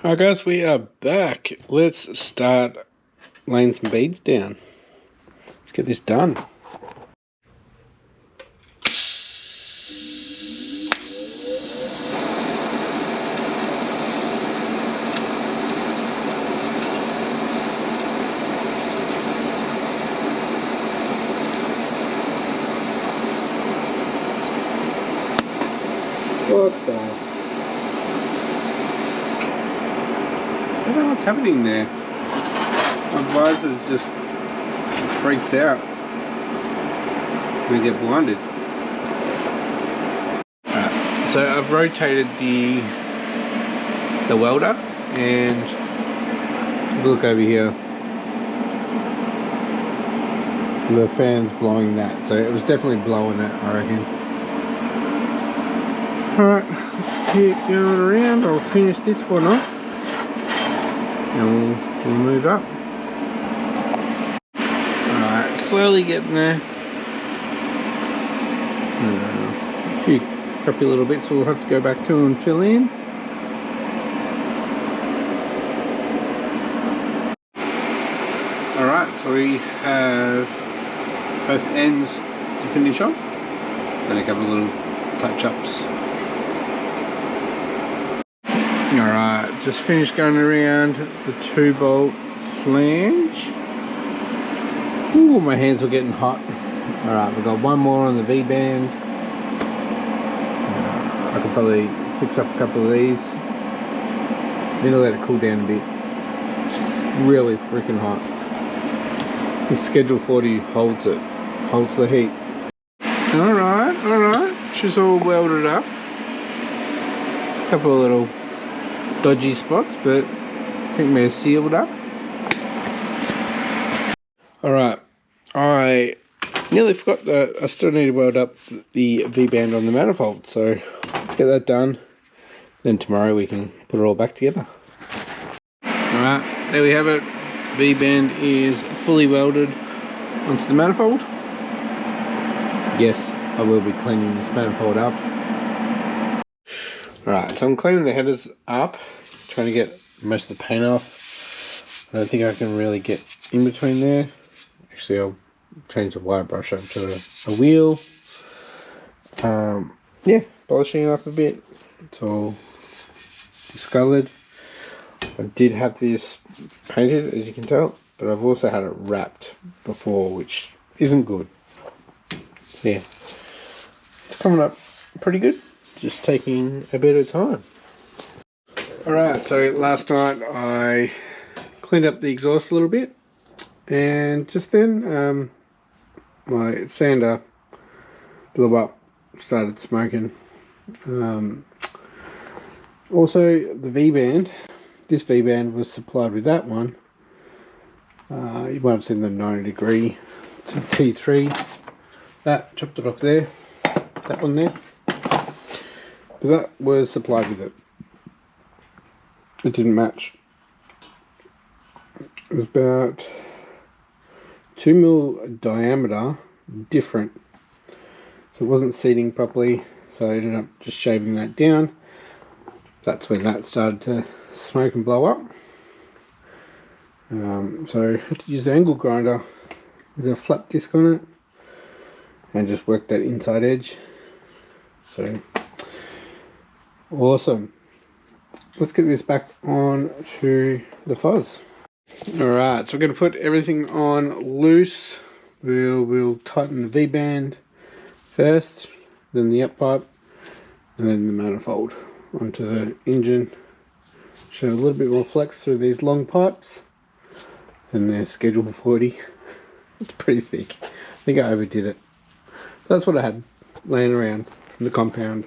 Alright guys, we are back. Let's start laying some beads down. Let's get this done. What the? I don't know what's happening there. My visor just freaks out when I get blinded. Alright, so I've rotated the welder and look over here. The fan's blowing that, so it was definitely blowing it, I reckon. Alright, let's keep going around. I'll finish this one off and we'll move up. Alright, slowly getting there. A few crappy little bits we'll have to go back to and fill in. Alright, so we have both ends to finish off, then a couple of little touch-ups. Alright, just finished going around the 2-bolt flange. Ooh, my hands were getting hot. Alright, we've got one more on the V-band. I could probably fix up a couple of these. Need to let it cool down a bit. It's really freaking hot. This Schedule 40 holds it. Holds the heat. Alright. She's all welded up. Couple of little dodgy spots, but I think they're sealed up. Alright, I nearly forgot that I still need to weld up the V-band on the manifold, so let's get that done. Then tomorrow we can put it all back together. Alright, there we have it. V-band is fully welded onto the manifold. Yes, I will be cleaning this manifold up. Alright, so I'm cleaning the headers up, trying to get most of the paint off. I don't think I can really get in between there. Actually, I'll change the wire brush up to a wheel. Yeah, polishing it up a bit. It's all discolored. I did have this painted, as you can tell, but I've also had it wrapped before, which isn't good. Yeah, it's coming up pretty good. Just taking a bit of time. Alright, so last night I cleaned up the exhaust a little bit, and just then my sander blew up, started smoking. Also the V-band, this V-band was supplied with that one. You might have seen the 90 degree T3. That, chopped it off there, that one there. But that was supplied with it. It didn't match. It was about 2mm diameter different. So it wasn't seating properly. So I ended up just shaving that down. That's when that started to smoke and blow up. So I had to use the angle grinder with a flat disc on it. And just work that inside edge. So awesome. Let's get this back on to the fuzz. Alright, so we're going to put everything on loose. We'll tighten the V-band first, then the up pipe, and then the manifold onto the engine. Show a little bit more flex through these long pipes than their Schedule 40. It's pretty thick. I think I overdid it. That's what I had laying around from the compound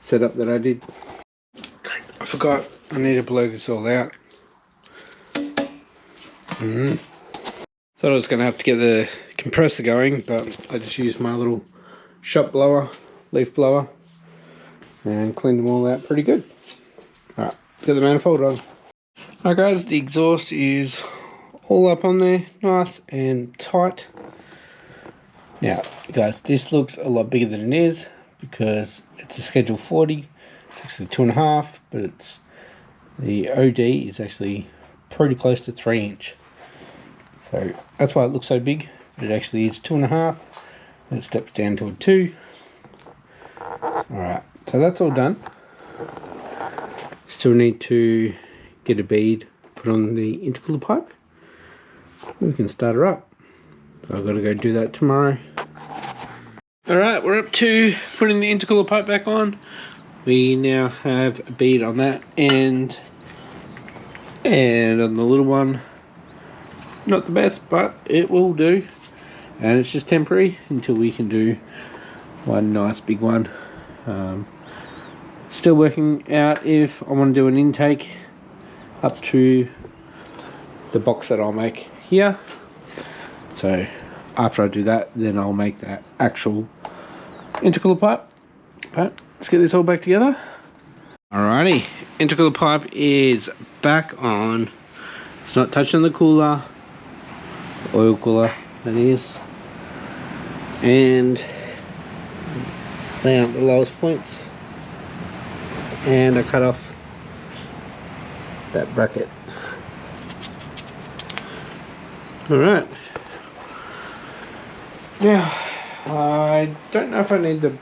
setup that I did. I forgot I need to blow this all out. Thought I was going to have to get the compressor going, but I just used my little shop blower, leaf blower, and cleaned them all out pretty good. Alright, get the manifold on. Alright guys, the exhaust is all up on there, nice and tight. Now guys, this looks a lot bigger than it is because it's a Schedule 40. It's actually 2.5, but it's The OD is actually pretty close to 3-inch. So that's why it looks so big. But it actually is 2.5. And it steps down to a 2. Alright, so that's all done. Still need to get a bead put on the intercooler pipe. We can start her up. So I've got to go do that tomorrow. Alright, we're up to putting the intercooler pipe back on. We now have a bead on that end, and on the little one, not the best, but it will do. And it's just temporary until we can do one nice big one. Still working out if I want to do an intake up to the box that I'll make here. So after I do that, then I'll make that actual intercooler pipe. But let's get this all back together. Alrighty, intercooler pipe is back on. It's not touching the cooler, oil cooler that is. And lay out the lowest points. And I cut off that bracket. Alright. Now, I don't know if I need the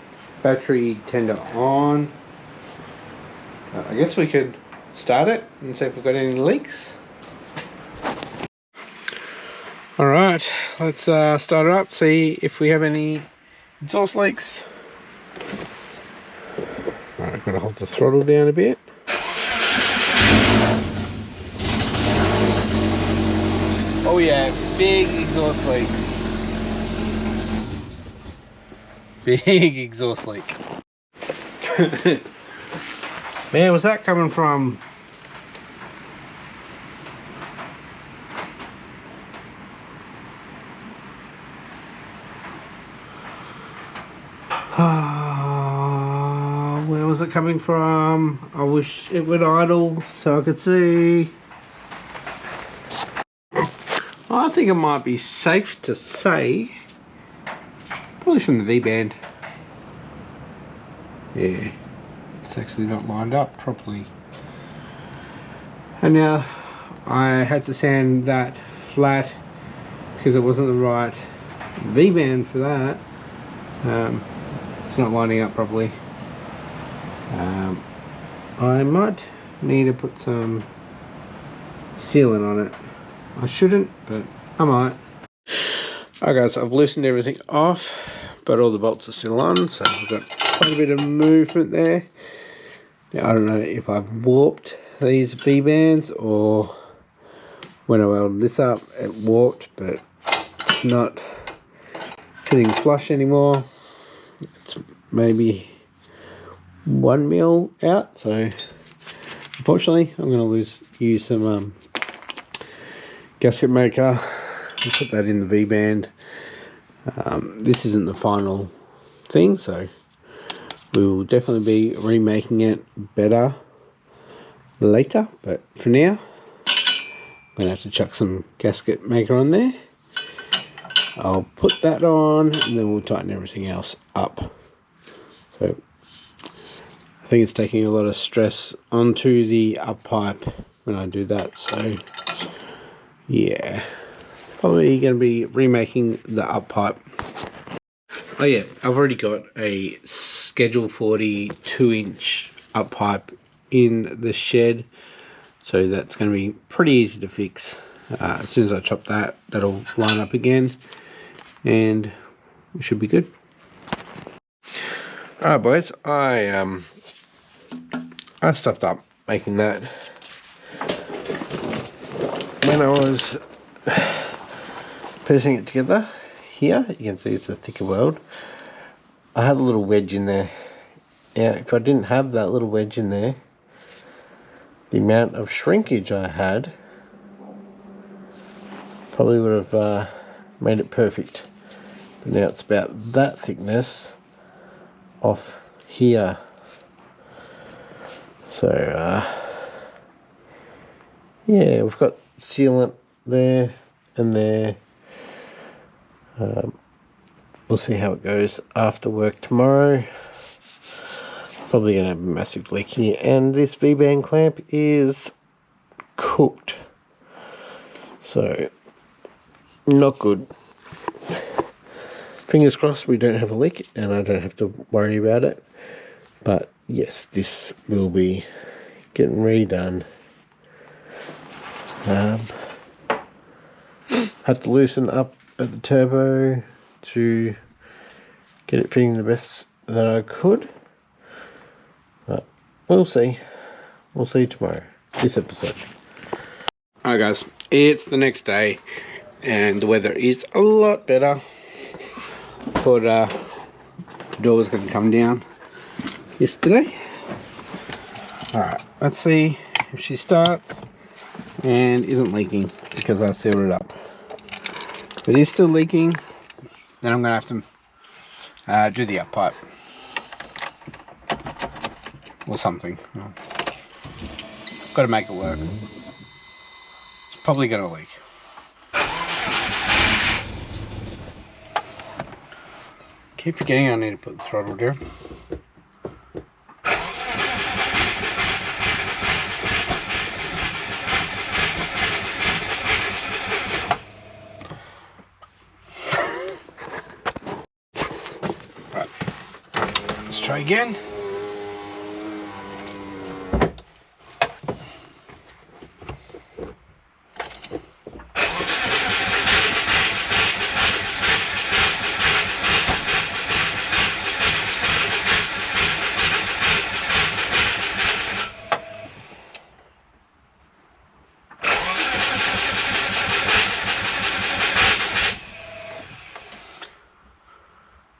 battery tender on. I guess we could start it and see if we've got any leaks. Alright, let's start it up, see if we have any exhaust leaks. Alright, I've got to hold the throttle down a bit. Oh yeah, big exhaust leak. Big exhaust leak. Where was that coming from? Where was it coming from? I wish it would idle so I could see. I think it might be safe to say, probably from the V-band. Yeah, it's actually not lined up properly. And now I had to sand that flat because it wasn't the right V-band for that. It's not lining up properly. I might need to put some sealant on it. I shouldn't, but I might. Alright guys, I've loosened everything off, but all the bolts are still on, so I've got quite a bit of movement there. Now, I don't know if I've warped these V-bands or when I welded this up it warped, but it's not sitting flush anymore. It's maybe 1 mil out, so unfortunately I'm going to use some gasket maker and put that in the V-band. This isn't the final thing, so we will definitely be remaking it better later, but for now I'm going to have to chuck some gasket maker on there. I'll put that on and then we'll tighten everything else up. So I think it's taking a lot of stress onto the up pipe when I do that, so yeah, probably going to be remaking the up pipe. Oh yeah, I've already got a Schedule 40 2-inch up pipe in the shed, so that's going to be pretty easy to fix. As soon as I chop that, that'll line up again and we should be good. Alright boys, I stuffed up making that. When I was piecing it together here, you can see it's a thicker weld. I had a little wedge in there. Now if I didn't have that little wedge in there, the amount of shrinkage I had probably would have made it perfect. But now it's about that thickness off here. So yeah, we've got sealant there and there. We'll see how it goes after work tomorrow. Probably going to have a massive leak here. And this V-band clamp is cooked. So, not good. Fingers crossed we don't have a leak and I don't have to worry about it. But yes, this will be getting redone. Have to loosen up at the turbo to get it fitting the best that I could. But we'll see. We'll see tomorrow. This episode. Alright guys, it's the next day and the weather is a lot better. Thought the door was going to come down yesterday. Alright, let's see if she starts and isn't leaking because I sealed it up. If it is still leaking, then I'm going to have to do the up pipe or something. Got to make it work. It's probably going to leak. Keep forgetting I need to put the throttle down. Right, let's try again.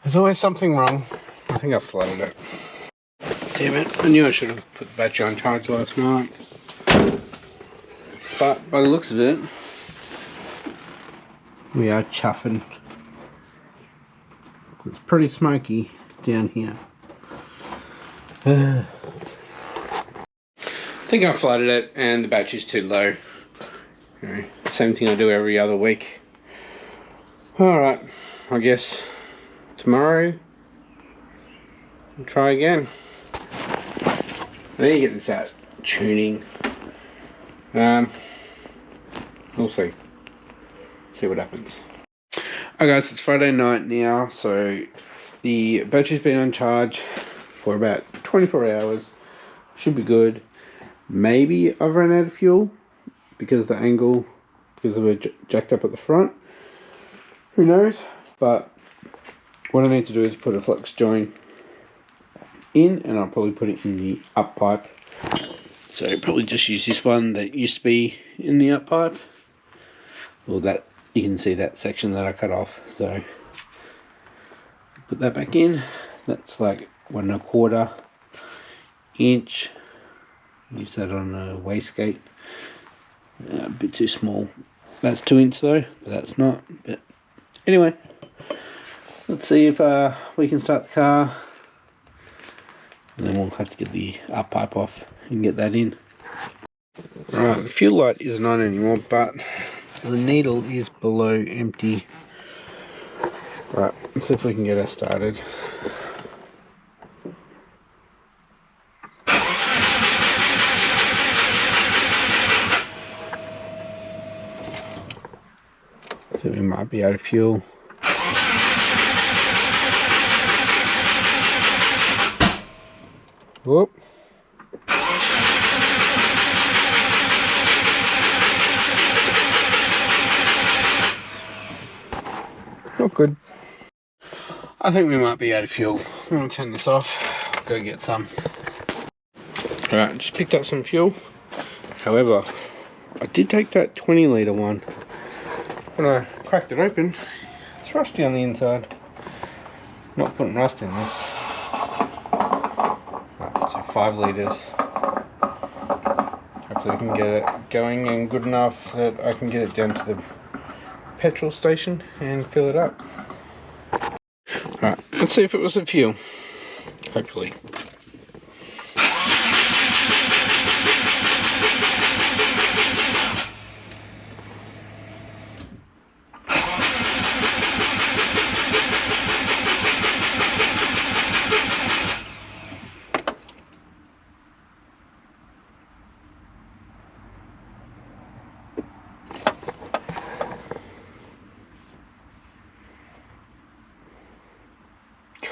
There's always something wrong. I think I flooded it. Damn it, I knew I should have put the battery on charge last night. But by the looks of it, we are chuffing. It's pretty smoky down here. I think I flooded it and the battery's too low. Okay. Same thing I do every other week. Alright, I guess tomorrow we'll try again. I need to get this out tuning. We'll see what happens. Alright guys, it's Friday night now, so the battery's been on charge for about 24 hours. Should be good. Maybe I've run out of fuel because the angle, because we're jacked up at the front. Who knows? But what I need to do is put a flex joint in, and I'll probably put it in the up pipe. So probably just use this one that used to be in the up pipe. Well, that you can see that section that I cut off. So put that back in. That's like 1 1/4 inch. Use that on a wastegate. A bit too small. That's 2 inch though, but that's not. But anyway, let's see if we can start the car, and then we'll have to get the up pipe off and get that in. Right, the fuel light isn't on anymore, but the needle is below empty. Right, let's see if we can get her started. So we might be out of fuel. Whoop. Not good. I think we might be out of fuel. I'm going to turn this off, go get some. Alright, just picked up some fuel. However, I did take that 20 litre one. When I cracked it open, it's rusty on the inside. Not putting rust in this. Right, so 5 litres. Hopefully I can get it going and good enough that I can get it down to the petrol station and fill it up. Alright, let's see if it was a fuel. Hopefully.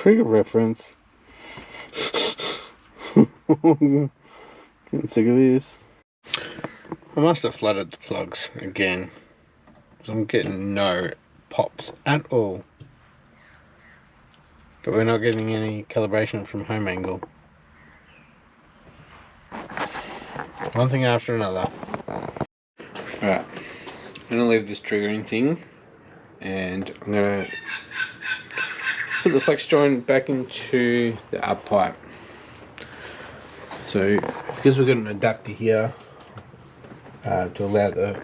trigger reference. Getting sick of this. I must have flooded the plugs again, because I'm getting no pops at all. But we're not getting any calibration from home angle. One thing after another. Alright, I'm going to leave this triggering thing, and I'm going to put the flex joint back into the up pipe. So, because we've got an adapter here to allow the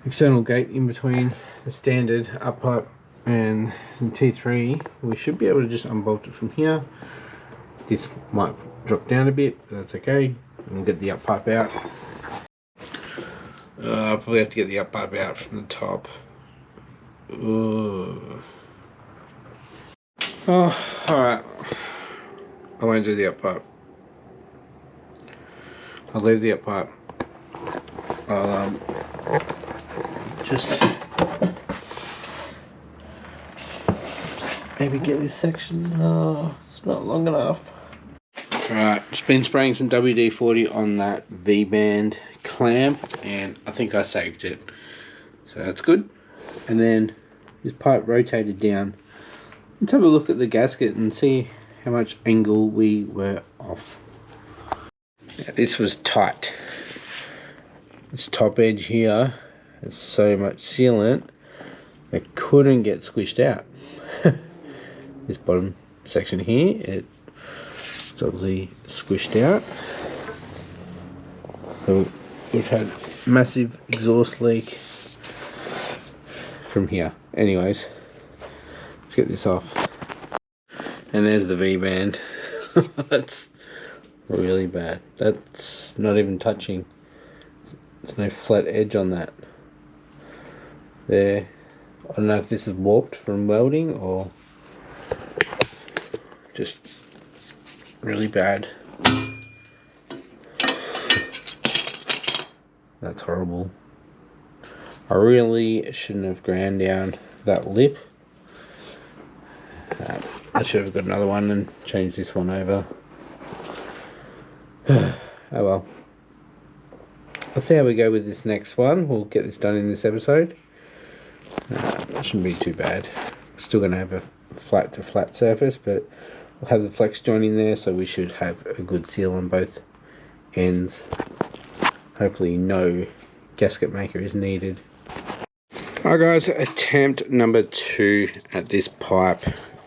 external gate in between the standard up pipe and the T3, we should be able to just unbolt it from here. This might drop down a bit, but that's okay. And we'll get the up pipe out. I'll probably have to get the up pipe out from the top. Ugh. Oh, alright. I won't do the up pipe. I'll leave the up pipe. I'll just maybe get this section. It's not long enough. Alright, just been spraying some WD-40 on that V-band clamp, and I think I saved it. So that's good. And then this pipe rotated down. Let's have a look at the gasket and see how much angle we were off. Yeah, this was tight. This top edge here has so much sealant it couldn't get squished out. This bottom section here, it's obviously squished out. So we've had massive exhaust leak from here. Anyways, let's get this off. And there's the V-band. That's really bad. That's not even touching. There's no flat edge on that. There. I don't know if this is warped from welding or just really bad. That's horrible. I really shouldn't have ground down that lip. I should have got another one and changed this one over. Oh well. Let's see how we go with this next one. We'll get this done in this episode. That shouldn't be too bad. We're still going to have a flat to flat surface, but we'll have the flex joint in there, so we should have a good seal on both ends. Hopefully no gasket maker is needed. Alright guys, attempt number 2 at this pipe.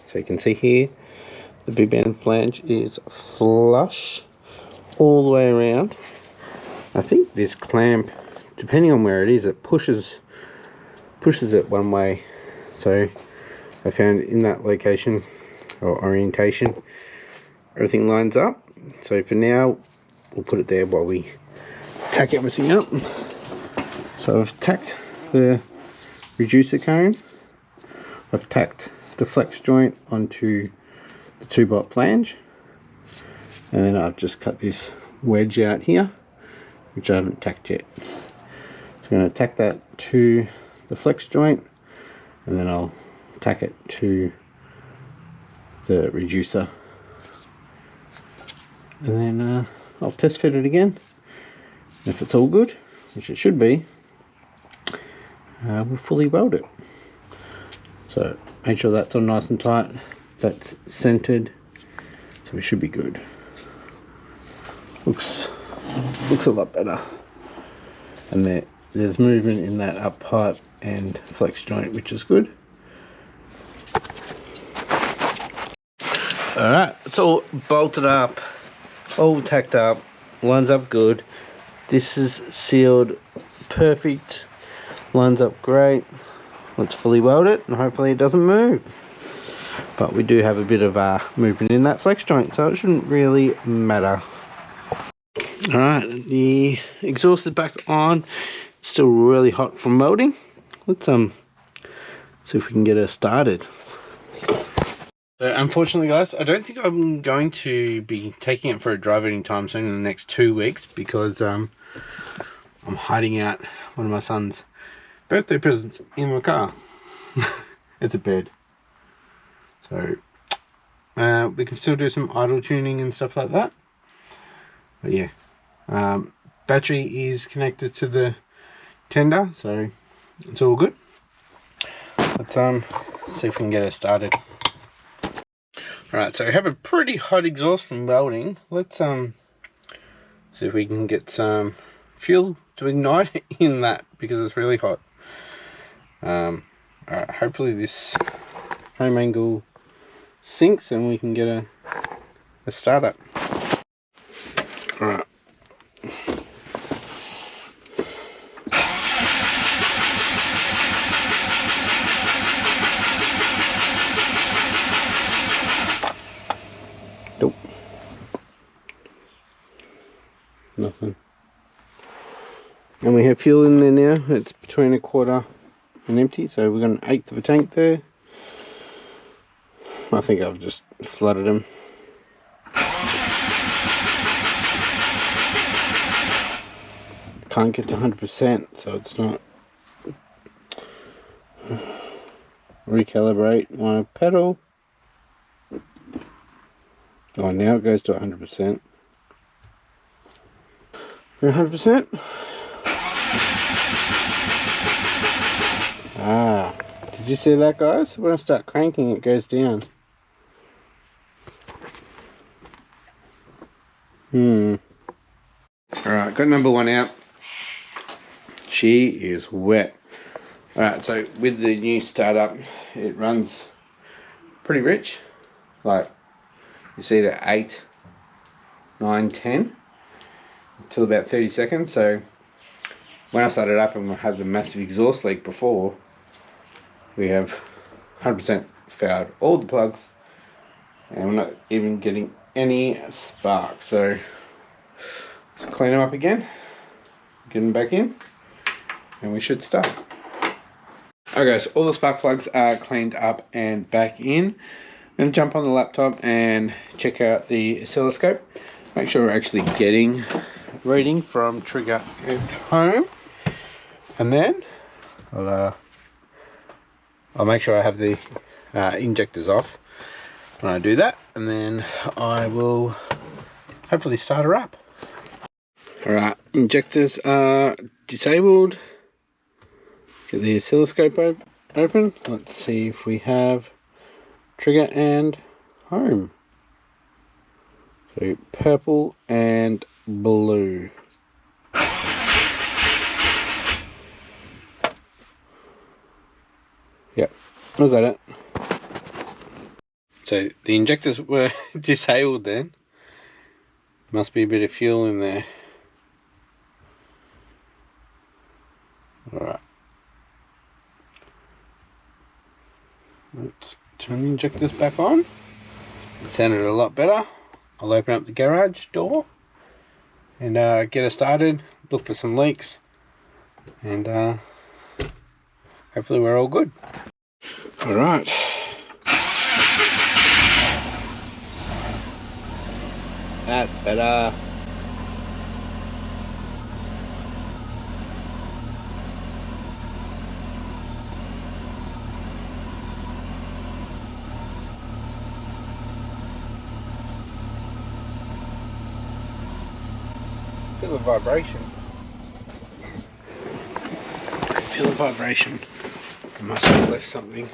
So you can see here, the big band flange is flush all the way around. I think this clamp, depending on where it is, it pushes it one way. So I found in that location or orientation, everything lines up. So for now, we'll put it there while we tack everything up. So I've tacked the reducer cone, I've tacked the flex joint onto the 2-bot flange, and then I've just cut this wedge out here, which I haven't tacked yet. So I'm going to tack that to the flex joint, and then I'll tack it to the reducer, and then I'll test fit it again. If it's all good, which it should be, we'll fully weld it. So make sure that's all nice and tight, that's centered, so we should be good. Looks a lot better, and there's movement in that up pipe and flex joint, which is good. Alright, it's all bolted up, all tacked up, lines up good. This is sealed perfect, lines up great. Let's fully weld it and hopefully it doesn't move. But we do have a bit of movement in that flex joint, so it shouldn't really matter. Alright, the exhaust is back on. Still really hot from welding. Let's see if we can get her started. So unfortunately guys, I don't think I'm going to be taking it for a drive anytime soon in the next 2 weeks, because I'm hiding out one of my son's birthday presents in my car. It's a bed. So we can still do some idle tuning and stuff like that. But yeah, battery is connected to the tender, so it's all good. Let's see if we can get it started. Alright, so we have a pretty hot exhaust from welding. Let's see if we can get some fuel to ignite in that, because it's really hot. Alright, hopefully this home angle sinks and we can get a startup. Alright. Nope. Nothing. And we have fuel in there now. It's between a quarter and empty, so we've got an eighth of a tank there. I think I've just flooded them. Can't get to 100%, so it's not. Recalibrate my pedal. Oh, now it goes to 100%. 100%. Ah, did you see that, guys? When I start cranking, it goes down. Alright, got number one out. She is wet. Alright, so with the new startup, it runs pretty rich. Like, you see it at 8, 9, 10 until about 30 seconds. So when I started up and we had the massive exhaust leak before, we have 100% fouled all the plugs and we're not even getting any spark. So let's clean them up again, get them back in, and we should start. Okay, so all the spark plugs are cleaned up and back in. I'm going to jump on the laptop and check out the oscilloscope, make sure we're actually getting reading from trigger at home, and then I'll make sure I have the injectors off when I do that, and then I will hopefully start her up. Alright, injectors are disabled. Get the oscilloscope open. Let's see if we have trigger and home. So purple and blue. Yep, was that it? So the injectors were disabled then. Must be a bit of fuel in there. Alright. Let's turn the injectors back on. It sounded a lot better. I'll open up the garage door and get it started, look for some leaks, and hopefully we're all good. Alright. That's better. Feel the vibration. Feel the vibration. I must have left something.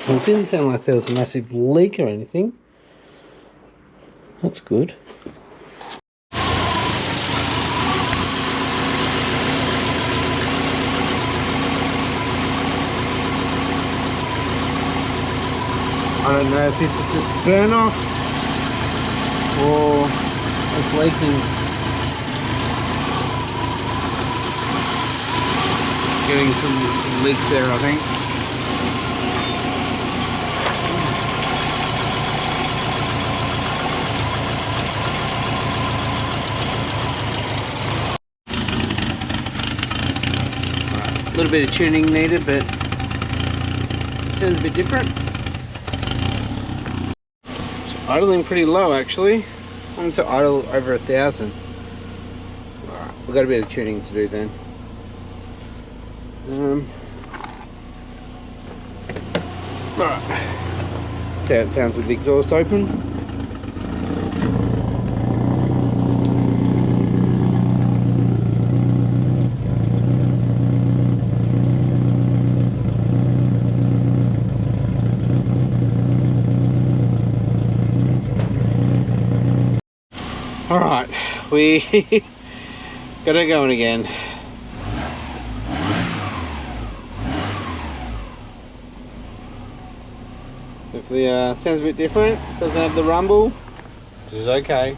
Well, it didn't sound like there was a massive leak or anything. That's good. I don't know if this is just burn off or it's leaking. Getting some leaks there, I think. Right, a little bit of tuning needed, but it sounds a bit different. Idling pretty low actually. I'm to idle over 1,000. we've got a bit of tuning to do then. Alright, see how it sounds with the exhaust open. Alright, we got it going again. Hopefully sounds a bit different, doesn't have the rumble, which is okay,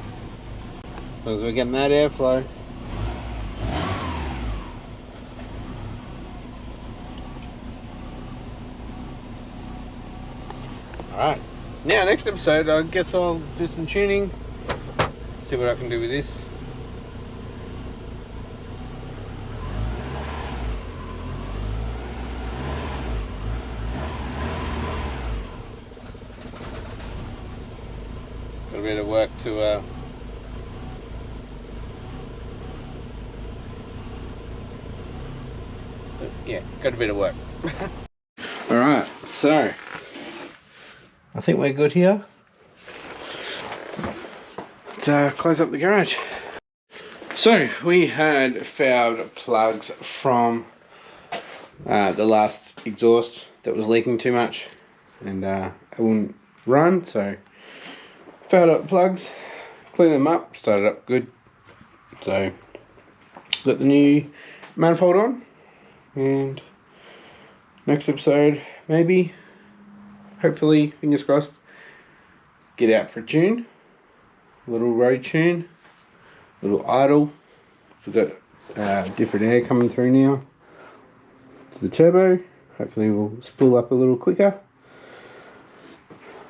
as long as we're getting that airflow. Alright, now next episode I guess I'll do some tuning. See what I can do with this. Got a bit of work to yeah, got a bit of work. Alright, so I think we're good here. Let's close up the garage. So we had fouled plugs from the last exhaust that was leaking too much, and it wouldn't run, so fouled up plugs, cleaned them up, started up good. So got the new manifold on, and next episode maybe, hopefully, fingers crossed, get out for a tune. Little road tune, little idle. We've got different air coming through now to the turbo. Hopefully we'll spool up a little quicker,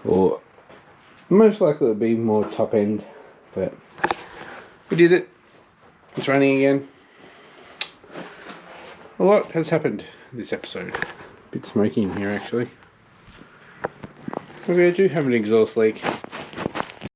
or most likely it'll be more top end, but we did it. It's running again. A lot has happened this episode. A bit smoky in here actually. Maybe I do have an exhaust leak.